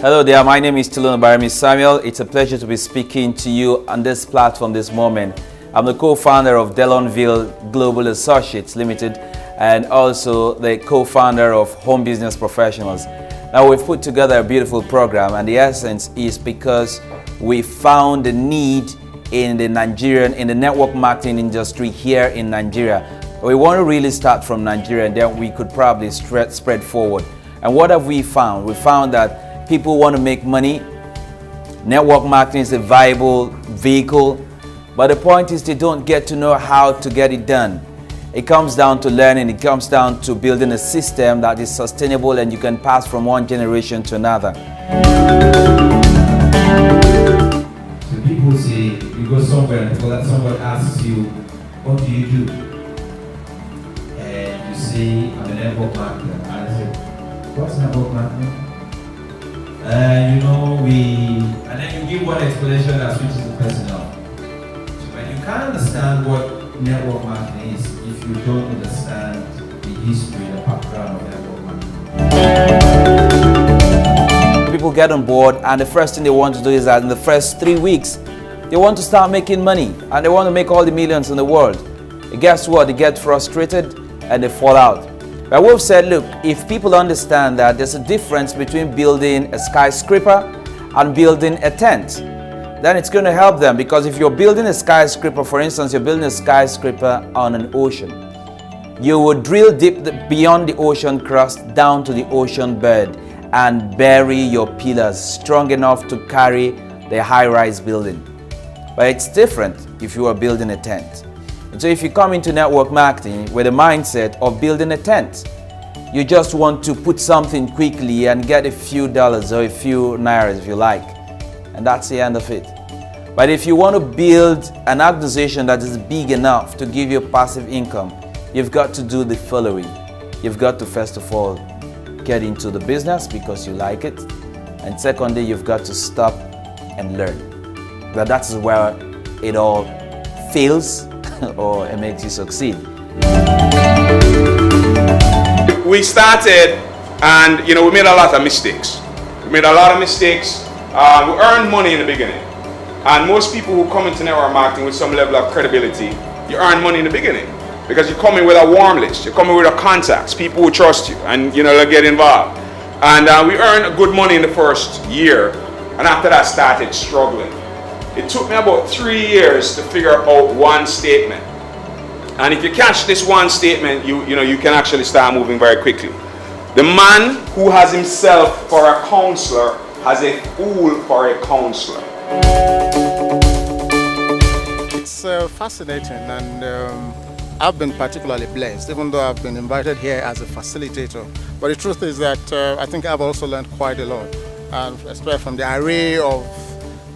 Hello there, my name is Tulun Barami Samuel. It's a pleasure to be speaking to you on this platform this moment. I'm the co-founder of Delonville Global Associates Limited and also the co-founder of Home Business Professionals. Now we've put together a beautiful program, and the essence is because we found the need in the network marketing industry here in Nigeria. We want to really start from Nigeria, and then we could probably spread forward. And what have we found? We found that people want to make money. Network marketing is a viable vehicle, but the point is they don't get to know how to get it done. It comes down to learning. It comes down to building a system that is sustainable and you can pass from one generation to another. So people say, you go somewhere and someone asks you, what do you do? And you say, I'm a network marketer. And I say, what's network marketing? And and then you give one explanation that switches the person off. So when you can't understand what network marketing is if you don't understand the history, the background of network marketing. People get on board, and the first thing they want to do is that in the first 3 weeks, they want to start making money, and they want to make all the millions in the world. And guess what? They get frustrated and they fall out. But we've said, look, if people understand that there's a difference between building a skyscraper and building a tent, then it's going to help them. Because if you're building a skyscraper, for instance, you're building a skyscraper on an ocean, you would drill deep beyond the ocean crust down to the ocean bed and bury your pillars strong enough to carry the high-rise building. But it's different if you are building a tent. And so if you come into network marketing with a mindset of building a tent, you just want to put something quickly and get a few dollars or a few nairas if you like. And that's the end of it. But if you want to build an organization that is big enough to give you passive income, you've got to do the following. You've got to first of all get into the business because you like it. And secondly, you've got to stop and learn. But that's where it all fails or it makes you succeed. We started and we made a lot of mistakes. We earned money in the beginning. And most people who come into network marketing with some level of credibility, you earn money in the beginning because you come in with a warm list, you come in with a contacts, people who trust you, and they'll get involved. And we earned good money in the first year, and after that started struggling. It took me about 3 years to figure out one statement. And if you catch this one statement, you can actually start moving very quickly. The man who has himself for a counselor has a fool for a counselor. It's fascinating, and I've been particularly blessed, even though I've been invited here as a facilitator. But the truth is that I think I've also learned quite a lot, and especially from the array of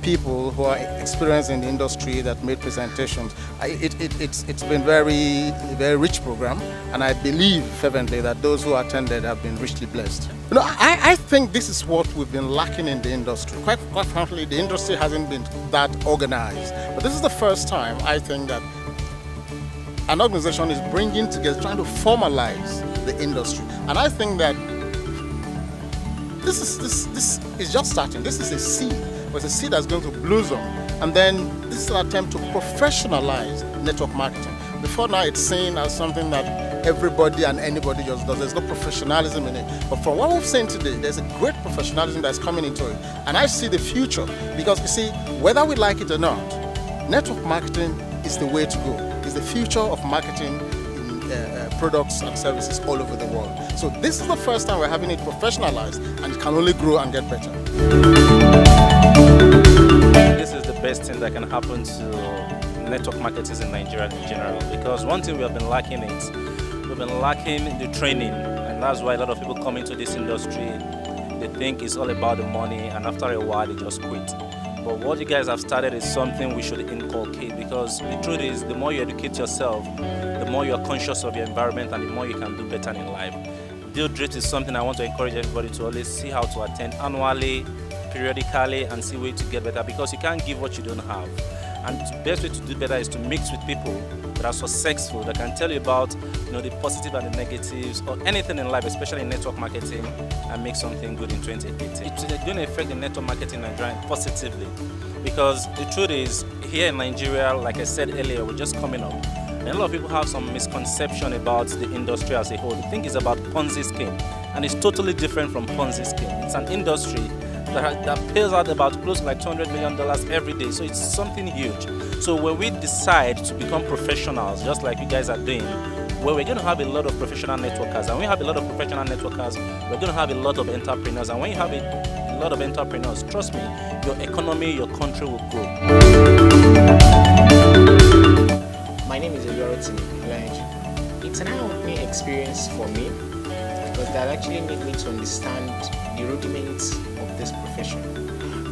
people who are experienced in the industry that made presentations. It's been very rich program, and I believe fervently that those who attended have been richly blessed. I think this is what we've been lacking in the industry. Quite frankly, the industry hasn't been that organized. But this is the first time I think that an organization is bringing together, trying to formalize the industry. And I think that this is just starting. This is a seed. It's a seed that's going to blossom, and then this is an attempt to professionalize network marketing. Before now, it's seen as something that everybody and anybody just does. There's no professionalism in it. But from what we've seen today, there's a great professionalism that's coming into it, and I see the future because you see, whether we like it or not, network marketing is the way to go. It's the future of marketing in products and services all over the world. So this is the first time we're having it professionalized, and it can only grow and get better. This is the best thing that can happen to network marketers in Nigeria in general, because one thing we have been lacking is we've been lacking the training, and that's why a lot of people come into this industry, they think it's all about the money, and after a while they just quit. But what you guys have started is something we should inculcate, because the truth is the more you educate yourself, the more you are conscious of your environment and the more you can do better in life. Deal Drift is something I want to encourage everybody to always see how to attend annually, periodically, and see ways to get better, because you can't give what you don't have. And the best way to do better is to mix with people that that are successful, that can tell you about the positive and the negatives or anything in life, especially in network marketing, and make something good in 2018. It's going to affect the network marketing in Nigeria positively, because the truth is, here in Nigeria, like I said earlier, we're just coming up. And a lot of people have some misconception about the industry as a whole. They think it's about Ponzi scheme, and it's totally different from Ponzi scheme. It's an industry that pays out about close to like $200 million every day, so it's something huge. So when we decide to become professionals, just like you guys are doing, where we're going to have a lot of professional networkers, and when we have a lot of professional networkers, we're going to have a lot of entrepreneurs, and when you have a lot of entrepreneurs, trust me, your economy, your country will grow. My name is Elioroti. It's an eye-opening experience for me, because that actually made me to understand the rudiments of this profession.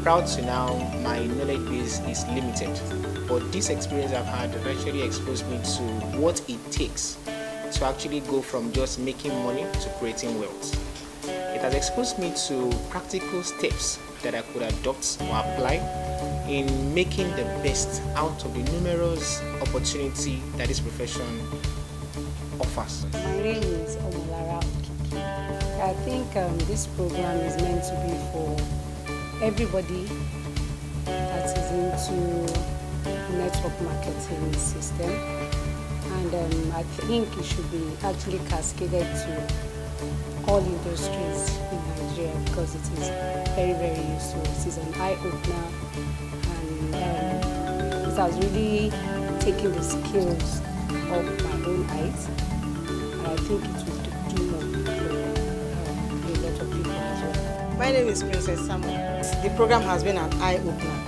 Proud to now, my knowledge base is limited, but this experience I've had actually exposed me to what it takes to actually go from just making money to creating wealth. It has exposed me to practical steps that I could adopt or apply in making the best out of the numerous opportunity that this profession offers. My name is Omolara Okiki. I think this program is meant to be for everybody that is into network marketing system, and I think it should be actually cascaded to all industries in Nigeria, because it is very, very useful. It is an eye-opener, and it has really taken the skills of my own eyes, and I think it will do more for a lot of people as well. My name is Princess Samuel. The program has been an eye-opener.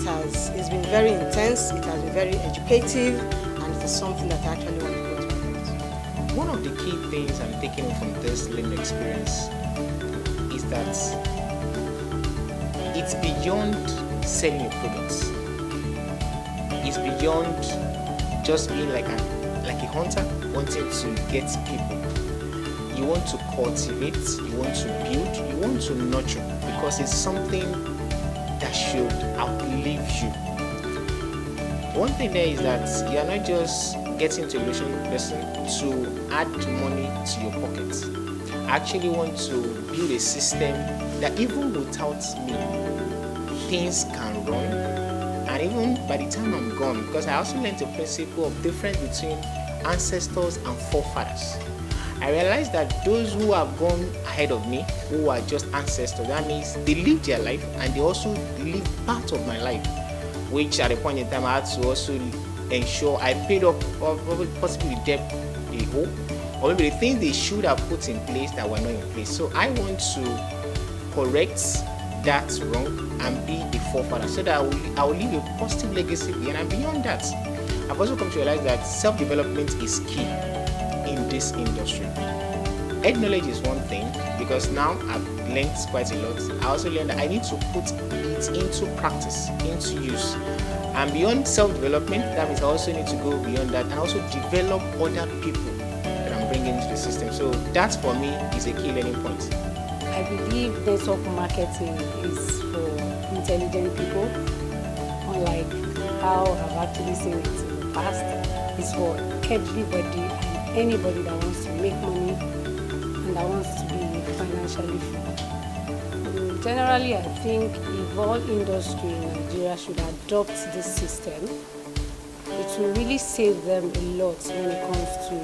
It's been very intense, it has been very educative, and it is something that I actually want to go to my life. One of the key things I'm taking from this learning experience is that it's beyond selling your products. It's beyond just being like a hunter wanting to get people. You want to cultivate, you want to build, you want to nurture, because it's something that should outlive you. One thing there is that you are not just getting to a person to add money to your pockets. I actually want to build a system that even without me, things can run. And even by the time I'm gone, because I also learned the principle of difference between ancestors and forefathers. I realized that those who have gone ahead of me, who are just ancestors, that means they lived their life and they also lived part of my life, which at a point in time I had to also ensure I paid up, or possibly the debt they owe, or maybe the things they should have put in place that were not in place. So I want to correct that wrong and be a forefather, so that I will leave a positive legacy behind. And beyond that, I've also come to realize that self-development is key in this industry. Head knowledge is one thing, because now I've learned quite a lot. I also learned that I need to put it into practice, into use. And beyond self-development, that means I also need to go beyond that and also develop other people that I'm bringing into the system. So that for me is a key learning point. I believe network marketing is for intelligent people, unlike how I've actually seen it in the past. It's for everybody and anybody that wants to make money and that wants to be financially free. Generally, I think if all industry in Nigeria should adopt this system, it will really save them a lot when it comes to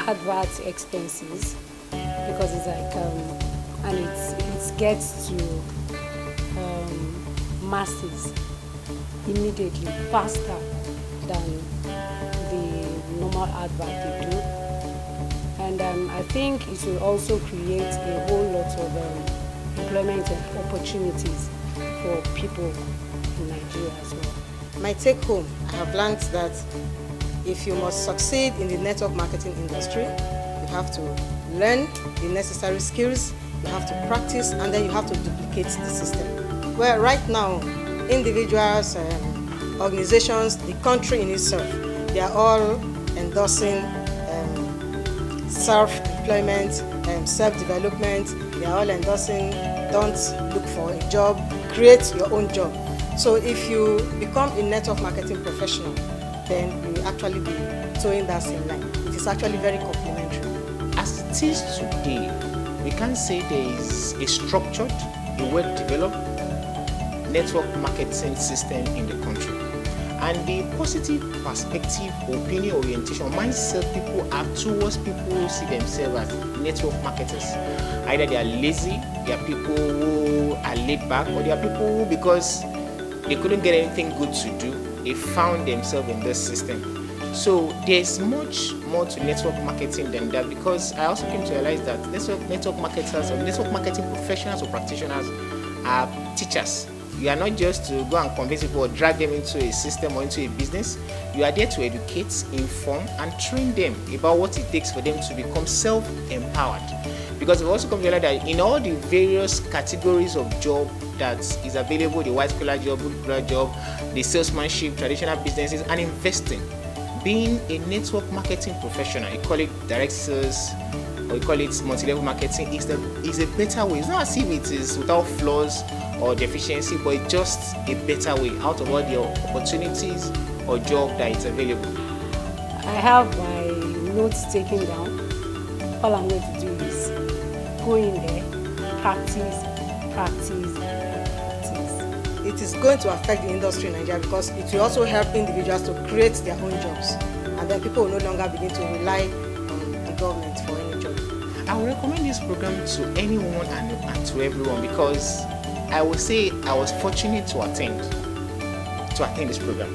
advert expenses, because it's like and it gets to masses immediately, faster than the normal advert they do. And I think it will also create a whole lot of employment opportunities for people in Nigeria as well. My take home, I have learned that if you must succeed in the network marketing industry, you have to learn the necessary skills, you have to practice, and then you have to duplicate the system. Well, right now, individuals, organizations, the country in itself, they are all endorsing self-employment, self-development. They are all endorsing don't look for a job, create your own job. So if you become a network marketing professional, then you will actually be towing that same line. It is actually very complementary. As it is today, we can say there is a structured, a well-developed network marketing system in the country. And the positive perspective, opinion, orientation, mindset people have towards people who see themselves as network marketers. Either they are lazy, they are people who are laid back, or they are people who, because they couldn't get anything good to do, they found themselves in this system. So there's much more to network marketing than that, because I also came to realize that network marketers or network marketing professionals or practitioners are teachers. You are not just to go and convince people or drag them into a system or into a business. You are there to educate, inform, and train them about what it takes for them to become self-empowered. Because we've also come to realize that in all the various categories of job that is available, the white-collar job, blue-collar job, the salesmanship, traditional businesses, and investing, being a network marketing professional, you call it direct sales, or you call it multi-level marketing, is a better way. It's not as if it is without flaws or deficiency, but it's just a better way out of all the opportunities or job that is available. I have my notes taken down. All I'm going to do is go in there, practice. It is going to affect the industry in Nigeria, because it will also help individuals to create their own jobs, and then people will no longer begin to rely on the government for any job. I would recommend this program to anyone and to everyone, because I would say I was fortunate to attend this program.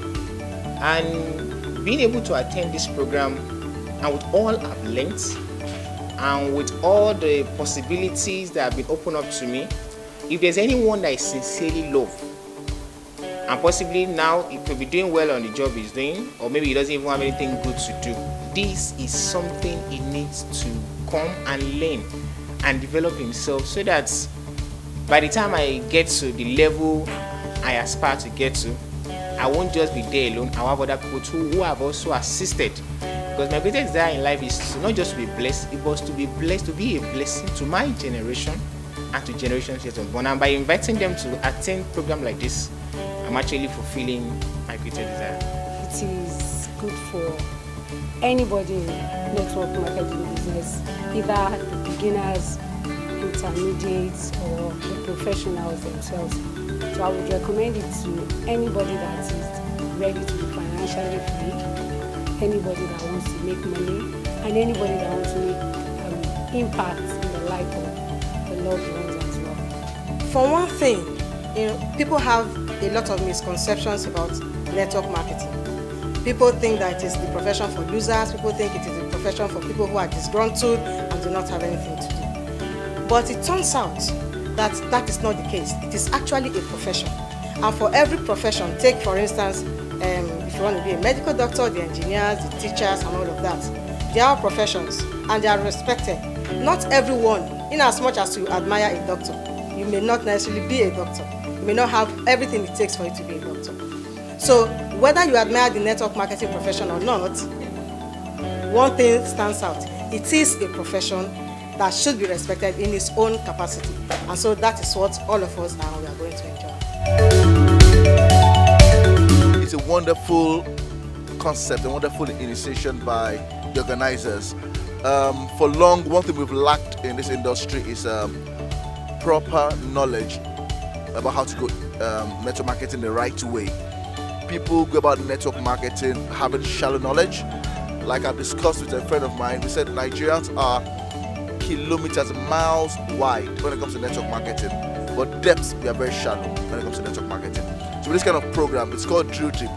And being able to attend this program, and with all I've learned, and with all the possibilities that have been opened up to me, if there's anyone that I sincerely love, and possibly now he could be doing well on the job he's doing, or maybe he doesn't even have anything good to do, this is something he needs to come and learn and develop himself, so that by the time I get to the level I aspire to get to, I won't just be there alone. I'll have other people too who have also assisted. Because my greatest desire in life is to not just to be blessed, it was to be blessed, to be a blessing to my generation and to generations yet unborn. And by inviting them to attend a program like this, I'm actually fulfilling my greatest desire. It is good for anybody in network marketing business, either the beginners, intermediates, or the professionals themselves. So I would recommend it to anybody that is ready to be financially free, anybody that wants to make money, and anybody that wants to make impact in the life of the loved ones as well. For one thing, people have a lot of misconceptions about network marketing. People think that it is the profession for losers. People think it is the profession for people who are disgruntled and do not have anything to do. But it turns out that that is not the case. It is actually a profession. And for every profession, take for instance, if you want to be a medical doctor, the engineers, the teachers, and all of that, they are professions and they are respected. Not everyone, in as much as you admire a doctor, you may not necessarily be a doctor. You may not have everything it takes for you to be a doctor. So whether you admire the network marketing profession or not, one thing stands out. It is a profession that should be respected in its own capacity. And so that is what all of us are, we are going to enjoy. It's a wonderful concept, a wonderful initiation by the organizers. For long, one thing we've lacked in this industry is proper knowledge about how to go network marketing the right way. People go about network marketing having shallow knowledge. Like I've discussed with a friend of mine, we said Nigerians are kilometers, miles wide when it comes to network marketing, but depths, we are very shallow when it comes to network marketing. So with this kind of program, it's called Drill Deep,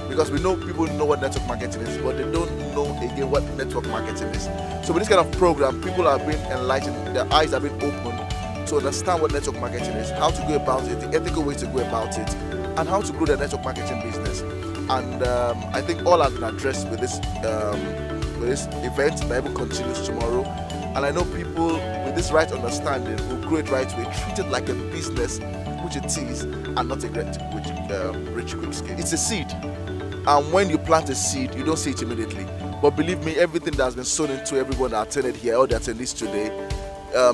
because we know people know what network marketing is, but they don't know again what network marketing is. So with this kind of program, people are being enlightened, their eyes are being opened to understand what network marketing is, how to go about it, the ethical ways to go about it, and how to grow their network marketing business. And I think all has been addressed with this event that even continues tomorrow. And I know people with this right understanding will grow it right way, treat it like a business, which it is, and not a rich quick scale. It's a seed, and when you plant a seed, you don't see it immediately. But believe me, everything that has been sown into everyone that attended here, all the attendees today,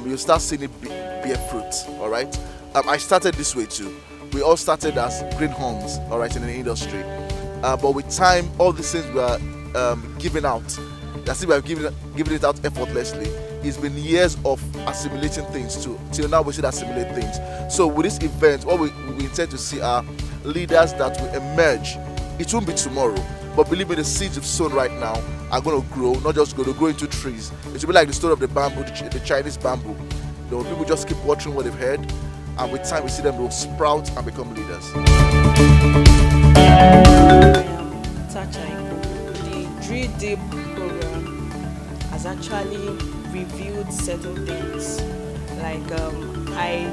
you start seeing it bear fruit. All right. I started this way too. We all started as greenhorns, all right, in the industry. but with time, all these things were given out. That's it, we have given it out effortlessly. It's been years of assimilating things till now we should assimilate things. So with this event, what we intend to see are leaders that will emerge. It won't be tomorrow, but believe me, the seeds you've sown right now are going to grow, not just going to grow into trees. It should be like the story of the bamboo, the Chinese bamboo. You know, people just keep watching what they've heard, and with time we see them will sprout and become leaders. The Drill Deep program has actually revealed certain things. Like I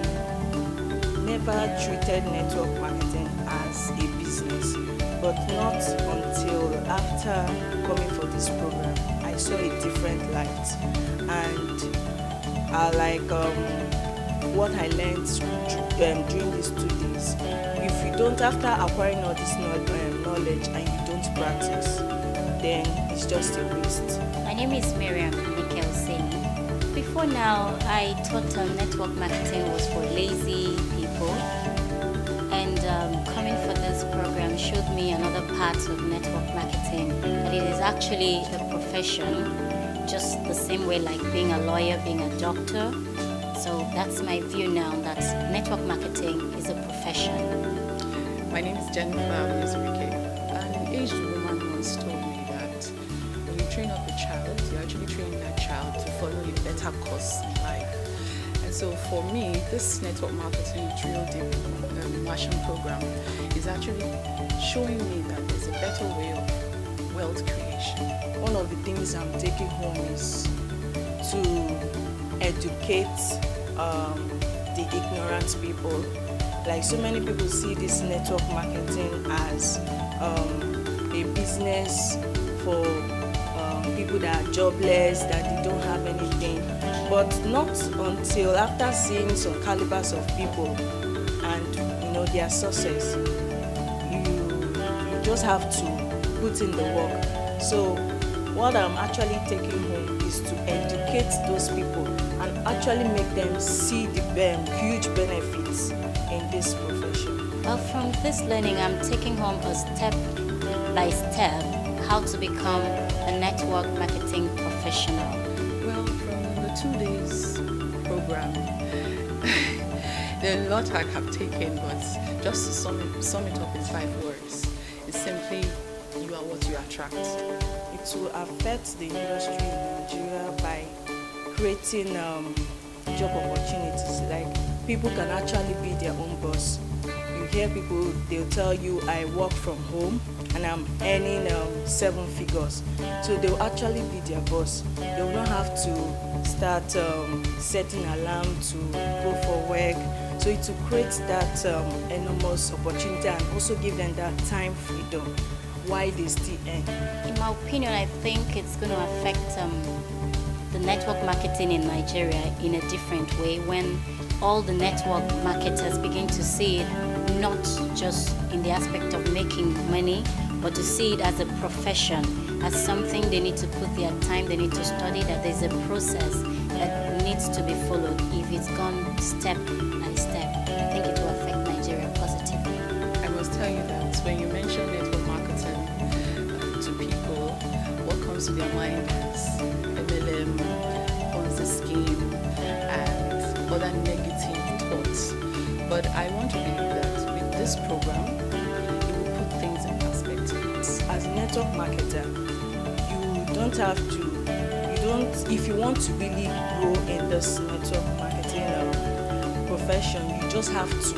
never treated network marketing as a business, but not until after coming for this program I saw a different light. And what I learned during these 2 days, if you don't, after acquiring all this knowledge and you don't practice, then it's just a waste. My name is Miriam Nikelseni. Before now, I thought network marketing was for lazy people, and coming for this program showed me another part of network marketing, that it is actually a profession, just the same way like being a lawyer, being a doctor. So that's my view now, that network marketing is a profession. My name is Jennifer Amizurike. An aged woman once told me that when you train up a child, you're actually training that child to follow a better course in life. And so for me, this network marketing Drill Deep immersion program is actually showing me that there's a better way of wealth creation. One of the things I'm taking home is to educate the ignorant people. Like, so many people see this network marketing as a business for people that are jobless, that they don't have anything. But not until after seeing some calibers of people and their success, you just have to put in the work. So what I'm actually taking home is to educate those people and actually make them see the huge benefits in this profession. Well, from this learning, I'm taking home a step by step how to become a network marketing professional. Well, from the 2 days program, there are a lot I have taken, but just to sum it up in 5 words, it's simply, you are what you attract. It will affect the industry in Nigeria by creating job opportunities. Like, people can actually be their own boss. You hear people, they'll tell you, I work from home and I'm earning 7 figures. So they'll actually be their boss. They will not have to start setting alarm to go for work. So it will create that enormous opportunity and also give them that time freedom while they still earn. In my opinion, I think it's going to affect the network marketing in Nigeria in a different way when all the network marketers begin to see it not just in the aspect of making money, but to see it as a profession, as something they need to put their time, they need to study, that there's a process that needs to be followed. If it's gone step by step, I think it will affect Nigeria positively. I must tell you that when you mention network marketing to people, what comes to their mind is MLM, Ponzi scheme, and other negative thoughts. But I want to believe that with this program, it will put things in perspective. As a network marketer, if you want to really grow in this network marketing profession, you just have to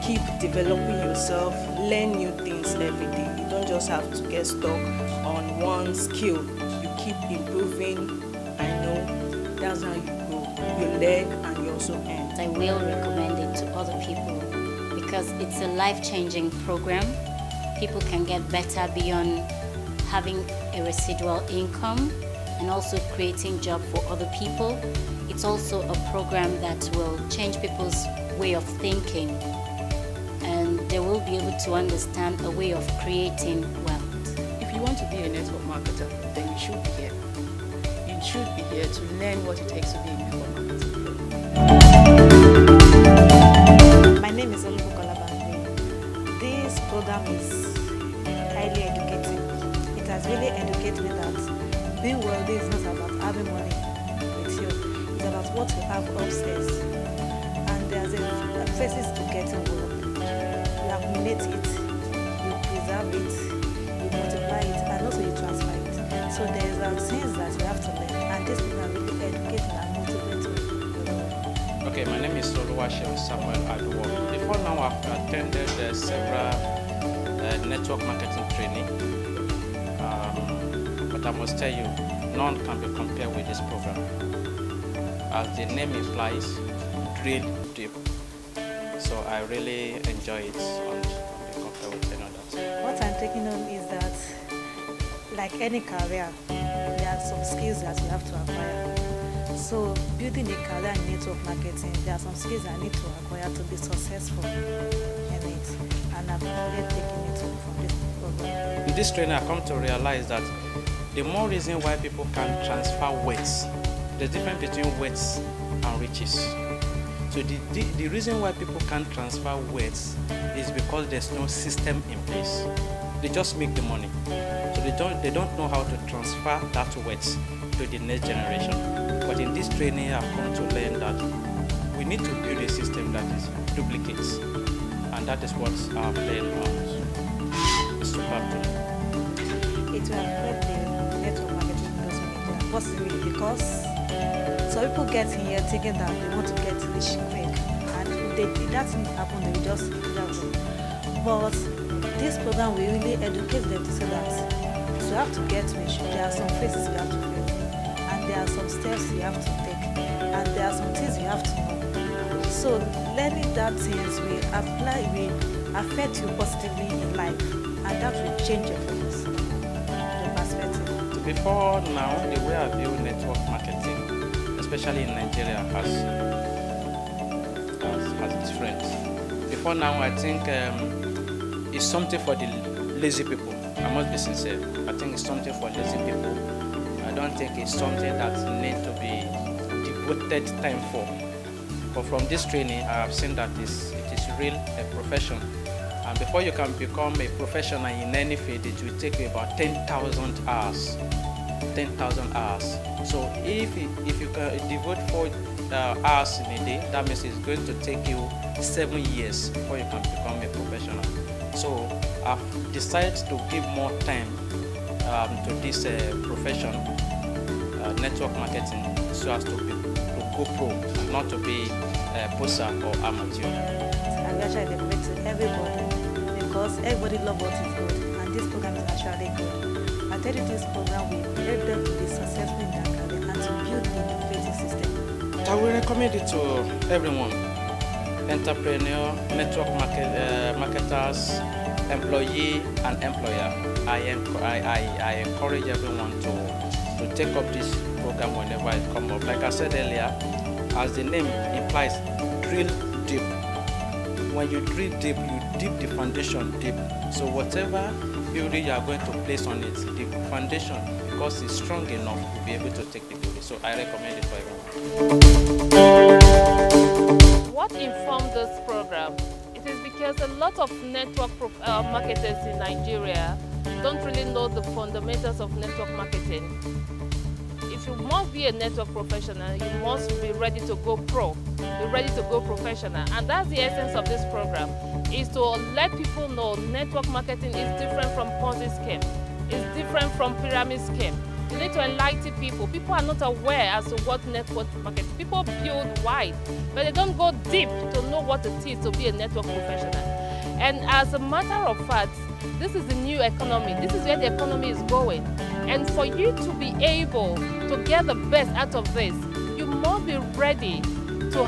keep developing yourself, learn new things every day. You don't just have to get stuck on one skill. You keep improving. I know that's how you grow. You learn and you also earn. I will recommend it to other people because it's a life-changing program. People can get better beyond having a residual income and also creating job for other people. It's also a program that will change people's way of thinking, and they will be able to understand a way of creating wealth. If you want to be a network marketer, then you should be here. You should be here to learn what it takes to be a network marketer. My name is Olubukola Bande. This program is highly have upstairs, and there's a phases to getting work. You accumulate it, you preserve it, you multiply it, and also you transfer it. So there's things that you have to learn, and this program really educating and motivating. Okay, my name is Oluwaseun Samuel Aduwo. Before now, I've attended several network marketing training, but I must tell you, none can be compared with this program. As the name implies, drill deep. So I really enjoy it and be compared with any other. What I'm taking home is that, like any career, there are some skills that you have to acquire. So building a career in network marketing, there are some skills I need to acquire to be successful in it. And I'm already taking it home from this program. In this training, I come to realize that the more reason why people can transfer weights, the difference between weights and riches. So the reason why people can't transfer weights is because there's no system in place. They just make the money. So they don't know how to transfer that weights to the next generation. But in this training, I've come to learn that we need to build a system that is duplicates. And that is what I've learned on the super training. It will affect the network marketing industry possibly because some people get in here thinking that they want to get rich quick, and if that thing happen, they will just but this program will really educate them to say that you have to get rich. There are some phases you have to face, and there are some steps you have to take, and there are some things you have to know. So learning that things will affect you positively in life, and that will change your focus, your perspective. Before now, the way I view network marketing, especially in Nigeria, has different. Before now, I think it's something for the lazy people. I must be sincere. I think it's something for lazy people. I don't think it's something that needs to be devoted time for. But from this training, I have seen that it is real a profession. And before you can become a professional in any field, it will take you about 10,000 hours. 10,000 hours. So if you can devote 4 hours in a day, that means it's going to take you 7 years before you can become a professional. So I've decided to give more time to this profession, network marketing, so as to go pro, not to be a poser or amateur. I'm actually recommending everybody because everybody loves what is good, and this program is actually good. I tell you, this program will help them to be successful in their career and to build the innovative system. I will recommend it to everyone. Entrepreneur, network marketers, employee and employer. I encourage everyone to take up this program whenever it comes up. Like I said earlier, as the name implies, drill deep. When you drill deep, you dip the foundation deep. So whatever building you are going to place on it, the foundation, because it's strong enough, will be able to take the building. So I recommend it for everyone. What informed this program? It is because a lot of network marketers in Nigeria don't really know the fundamentals of network marketing. If you must be a network professional, you must be ready to go pro, be ready to go professional. And that's the essence of this program, is to let people know network marketing is different from Ponzi scheme, it's different from pyramid scheme. You need to enlighten people. People are not aware as to what network marketing. People build wide, but they don't go deep to know what it is to be a network professional. And as a matter of fact, this is the new economy. This is where the economy is going. And for you to be able to get the best out of this, you must be ready to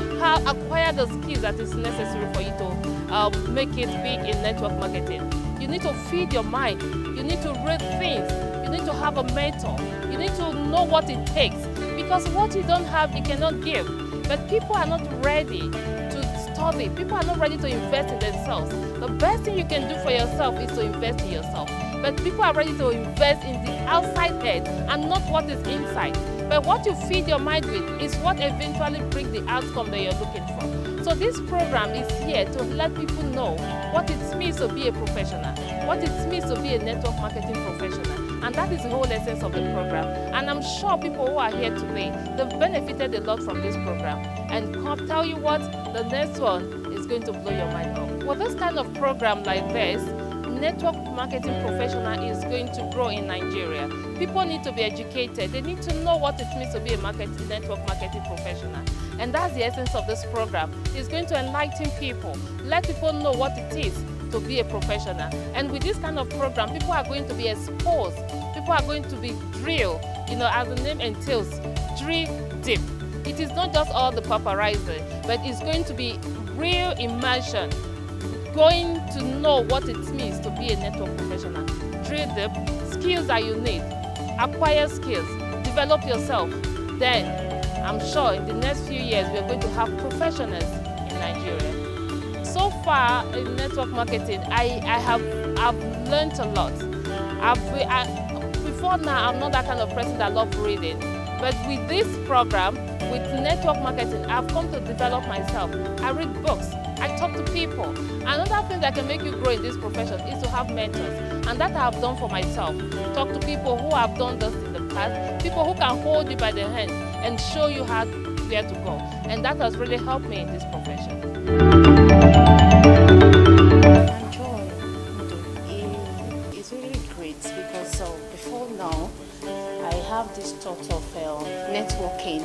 acquire the skills that is necessary for you to make it big in network marketing. You need to feed your mind. You need to read things. You need to have a mentor. You need to know what it takes. Because what you don't have, you cannot give. But people are not ready to study. People are not ready to invest in themselves. The best thing you can do for yourself is to invest in yourself. But people are ready to invest in the outside head and not what is inside. But what you feed your mind with is what eventually brings the outcome that you're looking for. So this program is here to let people know what it means to be a professional, what it means to be a network marketing professional. And that is the whole essence of the program. And I'm sure people who are here today, they've benefited a lot from this program. And I'll tell you what, the next one is going to blow your mind off. With this kind of program like this, network marketing professional is going to grow in Nigeria. People need to be educated. They need to know what it means to be a network marketing professional. And that's the essence of this program. It's going to enlighten people, let people know what it is to be a professional. And with this kind of program, people are going to be exposed. People are going to be drilled, as the name entails, drill deep. It is not just all the paparazzi, but it's going to be real immersion, going to know what it means to be a network professional. Drill deep, skills that you need, acquire skills, develop yourself. Then, I'm sure in the next few years, we're going to have professionals in Nigeria. So far in network marketing, I've learned a lot. Before now, I'm not that kind of person that loves reading. But with this program, with network marketing, I've come to develop myself. I read books, I talk to people. Another thing that can make you grow in this profession is to have mentors. And that I have done for myself. Talk to people who have done this in the past, people who can hold you by the hand and show you where to go. And that has really helped me in this profession. Joy is really great because before now, I have this thought of networking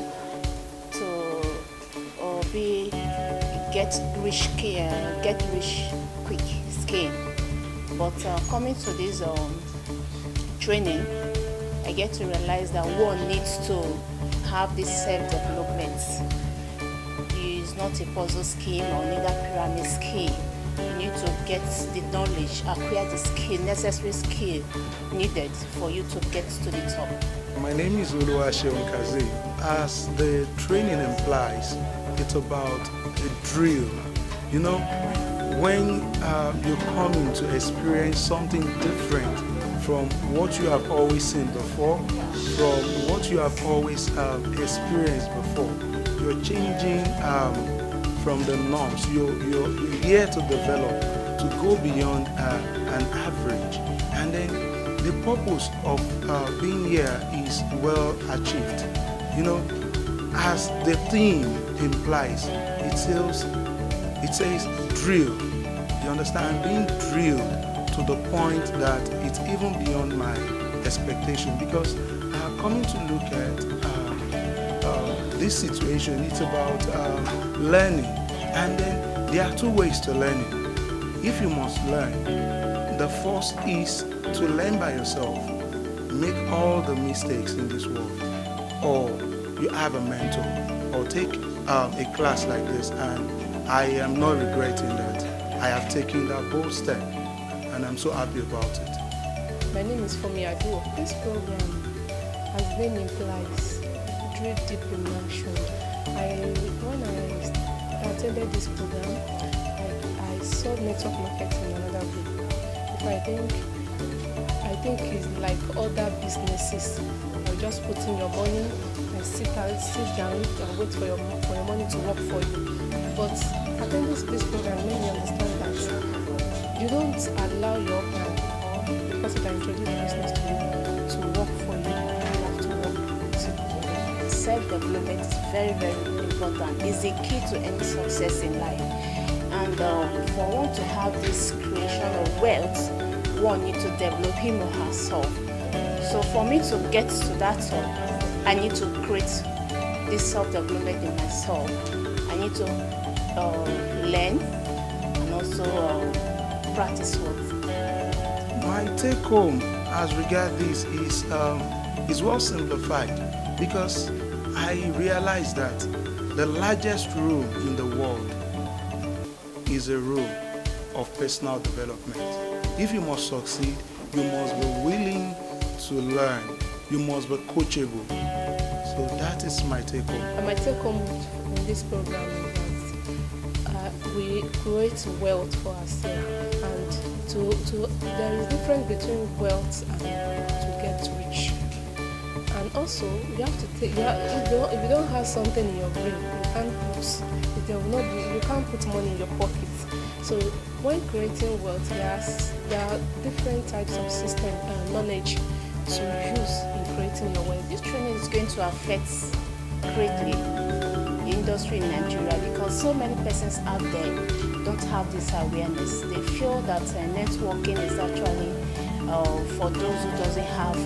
to get rich quick scheme. But coming to this training, I get to realize that one needs to have this self-development. It's not a puzzle scheme or neither pyramid scheme. You need to get the knowledge, acquire the skill, necessary skill needed for you to get to the top. My name is Oluwaseun Kaze. As the training implies, it's about a drill. When you come in to experience something different from what you have always seen before, from what you have always experienced before, you're changing from the norms. You're here to develop, to go beyond an average. And then the purpose of being here is well achieved. As the theme implies, it says drill. You understand? Being drilled to the point that it's even beyond my expectation, because coming to look at this situation, it's about learning. And then there are two ways to learning. If you must learn, the first is to learn by yourself, make all the mistakes in this world, or you have a mentor, or take a class like this. And I am not regretting that I have taken that bold step, and I'm so happy about it. My name is Fomi Adu. This program, as the name implies, drill deep immersion. When I attended this program, I saw network marketing in another way. I think it's like other businesses. You're just putting your money and sit down and wait for your money to work for you. But attending this program made me understand that you don't allow your plan or the person that introduced the business to you to work for you. You have to work with it. Self-development is very, very important. It's the key to any success in life. And for one to have this creation of wealth, one needs to develop him or herself. So for me to get to that top, I need to create this self-development in myself. I need to learn and also practice what. My take home as regard this is well simplified, because I realize that the largest room in the world is a room of personal development. If you must succeed, you must be willing to learn. You must be coachable. So that is my take home. And my take home in this program is that we create wealth for ourselves, and there is difference between wealth and to get rich. And also, you have to take. If you don't have something in your brain, you can't put. There will not be. You can't put money in your pocket. So when creating wealth, there are different types of system and knowledge to use in creating your wealth. This training is going to affect greatly the industry in Nigeria because so many persons out there don't have this awareness. They feel that networking is actually for those who doesn't have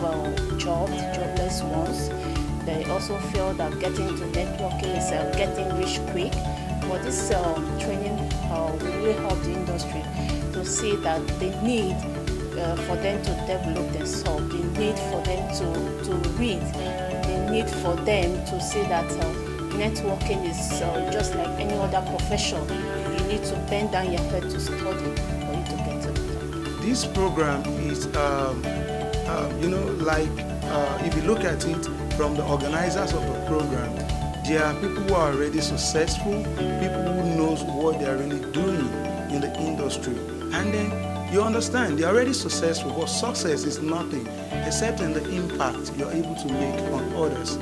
jobless ones. They also feel that getting into networking is getting rich quick. But this training will really help the industry to see that they need for them to develop themselves, they need for them to read, they need for them to see that networking is just like any other profession. You need to bend down your head to study for you to get to it. This program is, if you look at it from the organizers of the program, there are people who are already successful, people who knows what they are really doing in the industry. And then you understand, they are already successful, but success is nothing except in the impact you're able to make on others.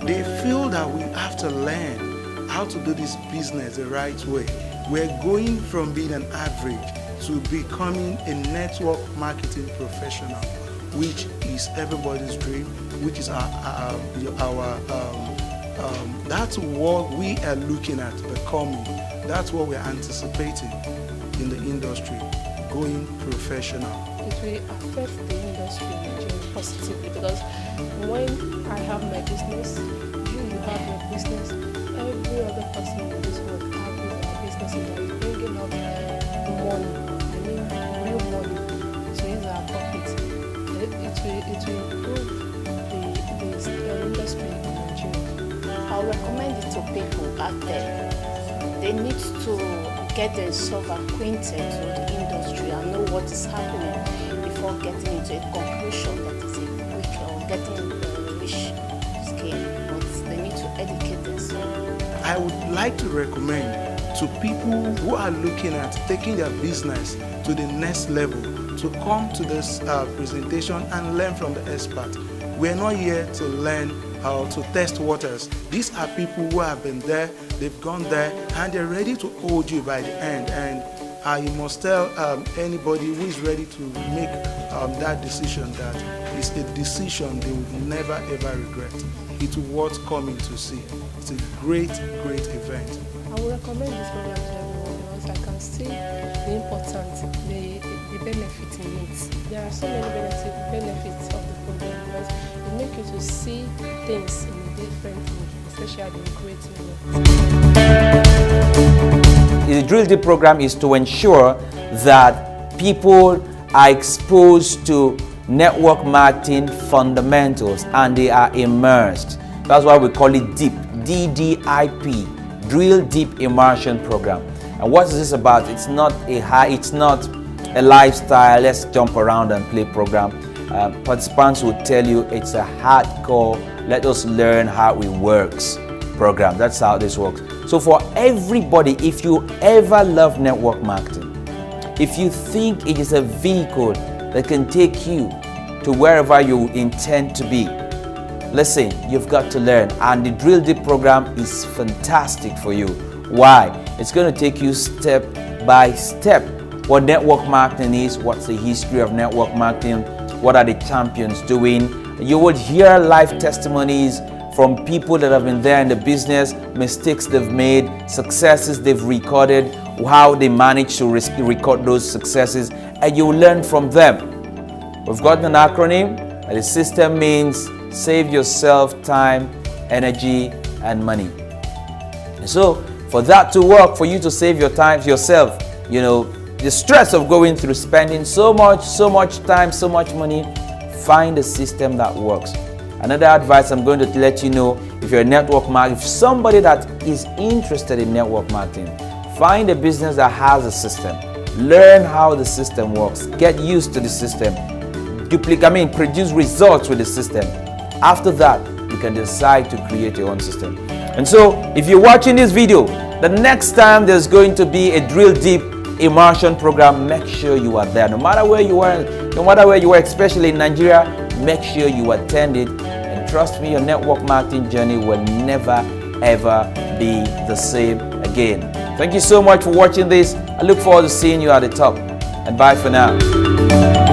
They feel that we have to learn how to do this business the right way. We're going from being an average to becoming a network marketing professional, which is everybody's dream, which is that's what we are looking at becoming. That's what we're anticipating in the industry, going professional. It will affect the industry in Nigeria positively because when I have my business, you have your business, every other person in this world have their business that is bringing out money, real money to use our pocket. It will improve the industry in Nigeria. I recommend it to people out there. They need to get themselves acquainted to the industry and know what is happening before getting into a conclusion that is a quick or getting a rich scheme. But they need to educate themselves. I would like to recommend to people who are looking at taking their business to the next level to come to this presentation and learn from the expert. We're not here to learn how to test waters. These are people who have been there, they've gone there, and they're ready to hold you by the end. And you must tell anybody who is ready to make that decision that it's a decision they would never ever regret. It's worth coming to see. It's a great, great event. I would recommend this program to everyone because I can see the importance, the benefit in it. There are so many benefits of the program because it makes you to see things in a different way, especially in creating work. The Drill Deep program is to ensure that people are exposed to network marketing fundamentals and they are immersed. That's why we call it DEEP, DDIP, Drill Deep Immersion Program. And what is this about? It's not a lifestyle, let's jump around and play program. Participants will tell you it's a hardcore, let us learn how it works program. That's how this works. So for everybody, if you ever love network marketing, if you think it is a vehicle that can take you to wherever you intend to be, listen, you've got to learn. And the Drill Deep program is fantastic for you. Why? It's going to take you step by step what network marketing is, what's the history of network marketing, what are the champions doing. You would hear live testimonies from people that have been there in the business, mistakes they've made, successes they've recorded, how they managed to record those successes, and you will learn from them. We've got an acronym, and the system means save yourself time, energy, and money. And so for that to work, for you to save your time yourself, the stress of going through spending so much time, so much money, find a system that works. Another advice I'm going to let you know, if you're a network marketer, if somebody that is interested in network marketing, find a business that has a system. Learn how the system works. Get used to the system. Produce results with the system. After that, you can decide to create your own system. And so, if you're watching this video, the next time there's going to be a Drill Deep Immersion program, make sure you are there. No matter where you are, especially in Nigeria, make sure you attend it and trust me, your network marketing journey will never ever be the same again. Thank you so much for watching this. I look forward to seeing you at the top. And bye for now.